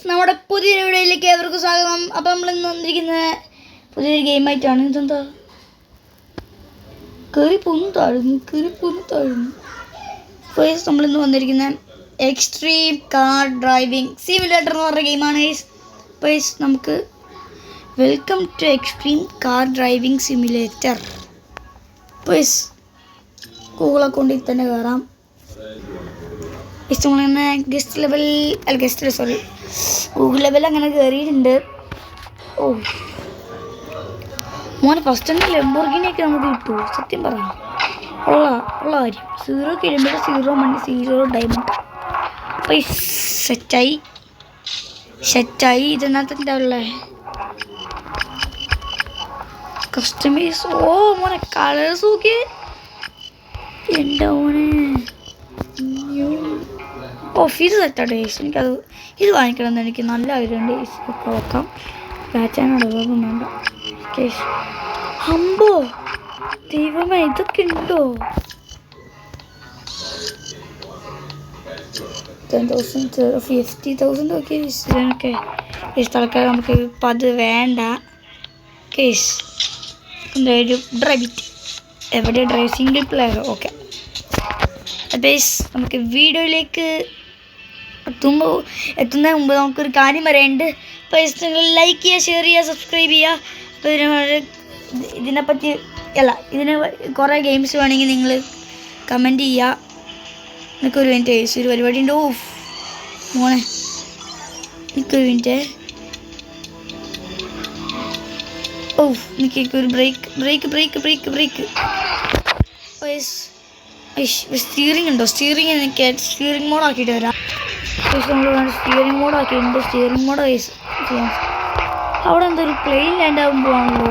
നമ്മുടെ പുതിയൊരു വീഡിയോയിലേക്ക് ഏവർക്കും സ്വാഗതം. അപ്പോൾ നമ്മൾ ഇന്ന് വന്നിരിക്കുന്നത് പുതിയൊരു ഗെയിമായിട്ടാണ്. ഇതെന്താ കയറി പോന്നു താഴുന്നു. ഫേസ് നമ്മളിന്ന് വന്നിരിക്കുന്ന എക്സ്ട്രീം കാർ ഡ്രൈവിംഗ് സിമുലേറ്റർ എന്ന് പറഞ്ഞ ഗെയിമാണ്. ഫേസ് നമുക്ക് welcome to extreme car driving simulator. ഫേസ് ഗൂഗിൾ അക്കൗണ്ടിൽ തന്നെ കയറാം. ഇഷ്ടമുള്ള ഗൂഗിൾ ലെവൽ അങ്ങനെ കയറിയിട്ടുണ്ട്. ഓ മോനെ ഫസ്റ്റ് തന്നെ ലംബോർഗിനിയൊക്കെ നമുക്ക് കിട്ടുമോ? സത്യം പറയാം ഉള്ള കാര്യം. 0 കിലോമീറ്റർ 0 മണി 0 ഡയമണ്ട്. അപ്പോൾ സെറ്റായി ഇതിനകത്ത് ഉള്ളേ കസ്റ്റമൈസ്. ഓ മോനെ കളേഴ്സ് നോക്കി എൻ്റെ മോനെ. ഓഫീസ് സെറ്റാണ്. എനിക്കത് ഇത് വാങ്ങിക്കണമെന്ന് എനിക്ക് നല്ല ആഗ്രഹമുണ്ട്. ഇതൊക്കെ നോക്കാം. പാച്ചാനോട് വേണ്ട. അമ്പോ ദൈവമേ ഇതൊക്കെ ഉണ്ടോ? 10,000 50,000 ഒക്കെ ഇതിനൊക്കെ തൽക്കാലം നമുക്ക് ഇപ്പം അത് വേണ്ട. കേസ് എന്തായാലും ഡ്രൈവിറ്റ് എവിടെ drive single player. Okay base നമുക്ക് വീഡിയോയിലേക്ക് എത്തുന്നതിന് മുമ്പ് നമുക്കൊരു കാര്യം പറയാനുണ്ട്. അപ്പോൾ ലൈക്ക് ചെയ്യുക, ഷെയർ ചെയ്യുക, സബ്സ്ക്രൈബ് ചെയ്യുക. അപ്പോൾ ഇതിനെപ്പറ്റി ഇതിന് കുറേ ഗെയിംസ് വേണമെങ്കിൽ നിങ്ങൾ കമൻറ്റ് ചെയ്യുക. എനിക്കൊരു മിനിറ്റ് ഒരു പരിപാടി ഉണ്ട്. മോനെ എനിക്കൊരു മിനിറ്റ്. എനിക്കൊരു ബ്രേക്ക്. സ്റ്റിയറിംഗ് ഉണ്ടോ? എനിക്ക് സ്റ്റിയറിംഗ് മോഡ് ആക്കിയിട്ട് വരാം. നമ്മൾ സ്റ്റിയറിംഗ് മോഡ് ആക്കിയിട്ടുണ്ട്. സ്റ്റിയറിംഗ് മോഡ് അവിടെ എന്തൊരു പ്ലെയിൻ ലാൻഡ് ആകുമ്പോഴാണല്ലോ.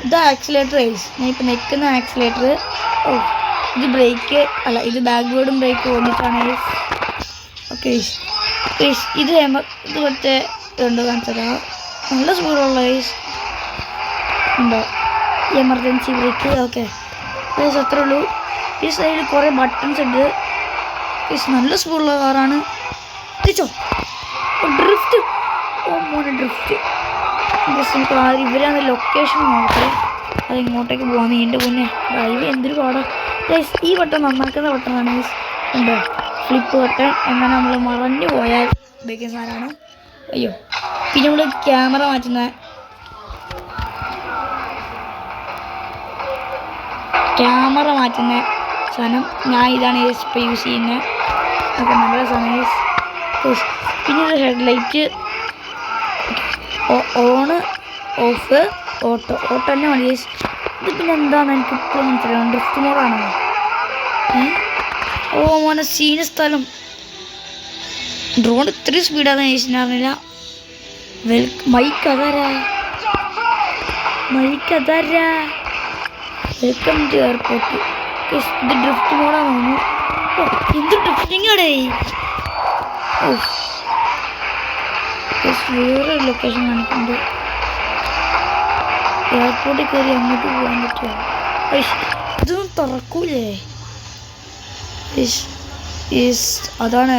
ഇത് ആക്സിലേറ്റർ ഞാൻ ഇപ്പോൾ നിൽക്കുന്ന ആക്സിലേറ്റർ. ഇത് ബ്രേക്ക് അല്ല, ഇത് ബാക്ക്വേർഡും ബ്രേക്ക് വന്നിട്ടാണ്. ഓക്കെ ഇത് മറ്റേ ഇതുണ്ട് കാണിച്ചതാ. നല്ല സ്പീഡുള്ള ഉണ്ടോ എമർജൻസി ബ്രേക്ക്. ഓക്കെ അത്രേ ഉള്ളൂ. ഈ സൈഡിൽ കുറേ ബട്ടൺസ് ഉണ്ട്. നല്ല സ്പീഡുള്ള കാറാണ്. തിരിച്ചോ ഡ്രിഫ്റ്റ്. മോനെ ഡ്രിഫ്റ്റ്. ഇവരാണ് ലൊക്കേഷൻ നോക്കട്ടെ. അത് ഇങ്ങോട്ടേക്ക് പോകാൻ എൻ്റെ മുന്നേ ഡ്രൈവ് എന്തൊരു പാടാ. ഈ ബട്ടൺ നന്നാക്കുന്ന ബട്ടണാണ്. ഉണ്ടോ ഫ്ലിപ്പ് ബട്ടൺ. അങ്ങനെ നമ്മൾ മറഞ്ഞു പോയാൽ ഉപയോഗിക്കുന്ന സാധനമാണ്. അയ്യോ പിന്നെ നമ്മൾ ക്യാമറ മാറ്റുന്ന സാധനം. ഞാൻ ഇതാണ് ഇപ്പോൾ യൂസ് ചെയ്യുന്നത്. ഒക്കെ നല്ല സാധനം. പിന്നെ ഇത് ഹെഡ്ലൈറ്റ് ഓണ് ഓഫ് ഓട്ടോ തന്നെ മതി. ഇത് പിന്നെ എന്താണെന്ന് എനിക്ക് ഇപ്പോഴും മനസ്സിലാവും. ഡ്രിഫ്റ്റ് മോഡാണോ? മോനെ സീന സ്ഥലം. ഡ്രോൺ ഇത്രയും സ്പീഡാന്ന് ചോദിച്ചിട്ടുണ്ടായിരുന്നില്ല. മൈക്ക് അതാരാ വെൽക്കം ടു എയർപോർട്ട്. ഇത് ഡ്രിഫ്റ്റ് മോഡാന്ന് തോന്നുന്നു. എന്ത് ഡ്രിഫ്റ്റിങ്ങാടേ. വേറെ ലൊക്കേഷൻ കാണിക്കുന്നുണ്ട്. എയർപോർട്ടിൽ കയറി അങ്ങോട്ട് പോകാൻ പറ്റുമോ? ഇതൊന്നും തുറക്കൂലേ? അതാണ്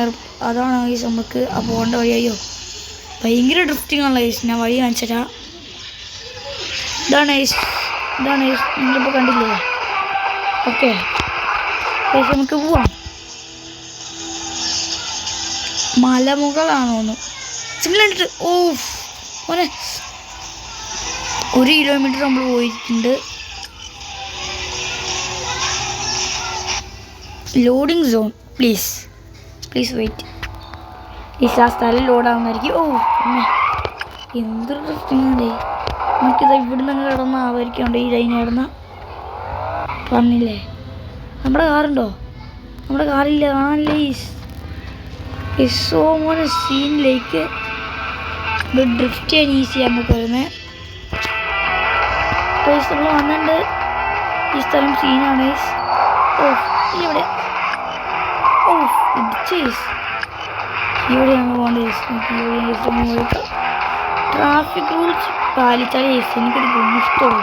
നമുക്ക് പോകേണ്ട വഴി. അയ്യോ ഭയങ്കര ഡ്രിഫ്റ്റിംഗ് ആണല്ലോ. ഞാൻ വഴി കാണിച്ചുതരാം. ഇതാണ് നിങ്ങളിപ്പോൾ കണ്ടില്ലേ? ഓക്കെ നമുക്ക് പോവാം. മലമുകളാണോ തോന്നുന്നു. സിംഗിൾ കണ്ടിട്ട് മോനെ 1 കിലോമീറ്റർ നമ്മൾ പോയിട്ടുണ്ട്. Loading zone. Please wait. ആ സ്ഥലം ലോഡാവുന്നതായിരിക്കും. എന്തൊരു ഡ്രിഫ്റ്റിംഗ്. നമുക്കിത് ഇവിടെ നിന്ന് കിടന്ന ആവായിരിക്കുണ്ട്. ഈ ലൈൻ കിടന്ന പറഞ്ഞില്ലേ. നമ്മുടെ കാറുണ്ടോ? നമ്മുടെ കാറില്ല. കാണാനില്ലേ. മോനെ സീനിലേക്ക് ഡ്രിഫ്റ്റ് ചെയ്യാൻ ഈസിയാന്നൊക്കെ വരുന്നത്. നമ്മൾ വന്നിട്ടുണ്ട്. ഈ സ്ഥലം സീനാണ്. ഇവിടെ ഇവിടെയാണ് പോകേണ്ടത്. ട്രാഫിക് റൂൾസ് പാലിച്ചാൽ എനിക്കൊരു ഇഷ്ടമുള്ളൂ.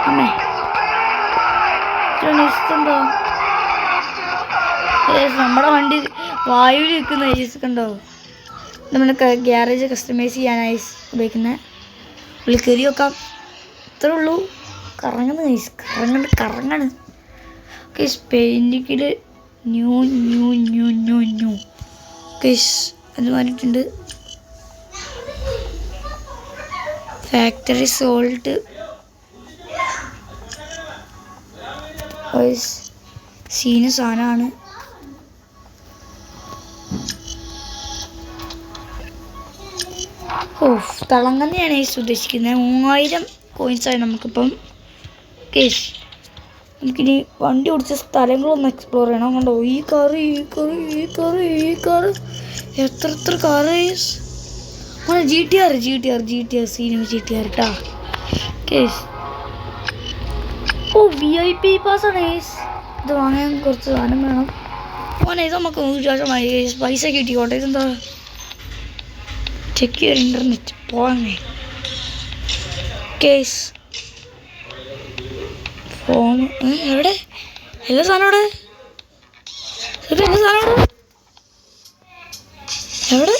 അമ്മേ ഇഷ്ടമുണ്ടോ? നമ്മുടെ വണ്ടി വായുവിൽ നിൽക്കുന്ന ഐസ് കണ്ടോ. നമ്മുടെ ഗ്യാരേജ് കസ്റ്റമൈസ് ചെയ്യാനായി ഉപയോഗിക്കുന്നത്. ഉള്ളിൽ കയറി വെക്കാം. ഇത്രേ ഉള്ളൂ. കറങ്ങുന്ന ഐസ് കറങ്ങണ്. കേസ് പെയിൻറ്റിക്കിൽ new new new new new case അത് പറഞ്ഞിട്ടുണ്ട്. ഫാക്ടറി സോൾട്ട് സീന് സാധനമാണ്. തിളങ്ങുന്നതാണ് ഈ ഉദ്ദേശിക്കുന്നത്. 3000 കോയിൻസായി നമുക്കിപ്പം. കേസ് നമുക്കിനി വണ്ടി ഓടിച്ച സ്ഥലങ്ങളൊന്ന് എക്സ്പ്ലോർ ചെയ്യണം. കണ്ടോ ഈ കാറ് എത്ര കാറ്. GTR സീനും GTR കേട്ടാ. കേസ് VIP പാസ്സാണ് കേസ്. ഇത് വാങ്ങാൻ കുറച്ച് സാധനം വേണം. ഇത് നമുക്ക് വിശ്വാസമായി. പൈസ കിട്ടിക്കോട്ടെ. ഇതെന്താ ചെക്ക് യുവർ ഇൻ്റർനെറ്റ് പോവാങ്ങേ. കേസ് ഫോം എവിടെ? എല്ലാ സാധനം എവിടെ? എവിടെ?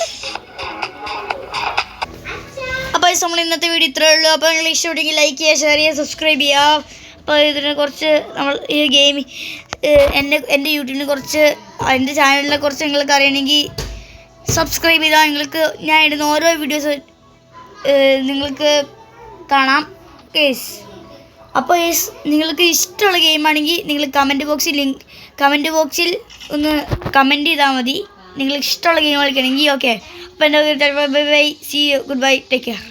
അപ്പോൾ നമ്മൾ ഇന്നത്തെ വീഡിയോ ഇത്രയേ ഉള്ളൂ. അപ്പോൾ നിങ്ങൾ ഇഷ്ടപ്പെട്ടെങ്കിൽ ലൈക്ക് ചെയ്യുക, ഷെയർ ചെയ്യുക, സബ്സ്ക്രൈബ് ചെയ്യുക. അപ്പോൾ ഇതിനെ കുറച്ച് നമ്മൾ ഈ ഗെയിം എൻ്റെ യൂട്യൂബിനെ കുറച്ച് എൻ്റെ ചാനലിനെ കുറിച്ച് നിങ്ങൾക്ക് അറിയണമെങ്കിൽ സബ്സ്ക്രൈബ് ചെയ്താൽ നിങ്ങൾക്ക് ഞാൻ ഇടുന്ന ഓരോ വീഡിയോസ് നിങ്ങൾക്ക് കാണാം. കേസ് അപ്പോൾ നിങ്ങൾക്ക് ഇഷ്ടമുള്ള ഗെയിമാണെങ്കിൽ നിങ്ങൾ കമൻറ്റ് ബോക്സിൽ ഒന്ന് കമൻറ്റ് ചെയ്താൽ മതി. നിങ്ങൾക്ക് ഇഷ്ടമുള്ള ഗെയിം കളിക്കണമെങ്കിൽ. ഓക്കെ. അപ്പോൾ എൻ്റെ bye, see you, good bye, take care.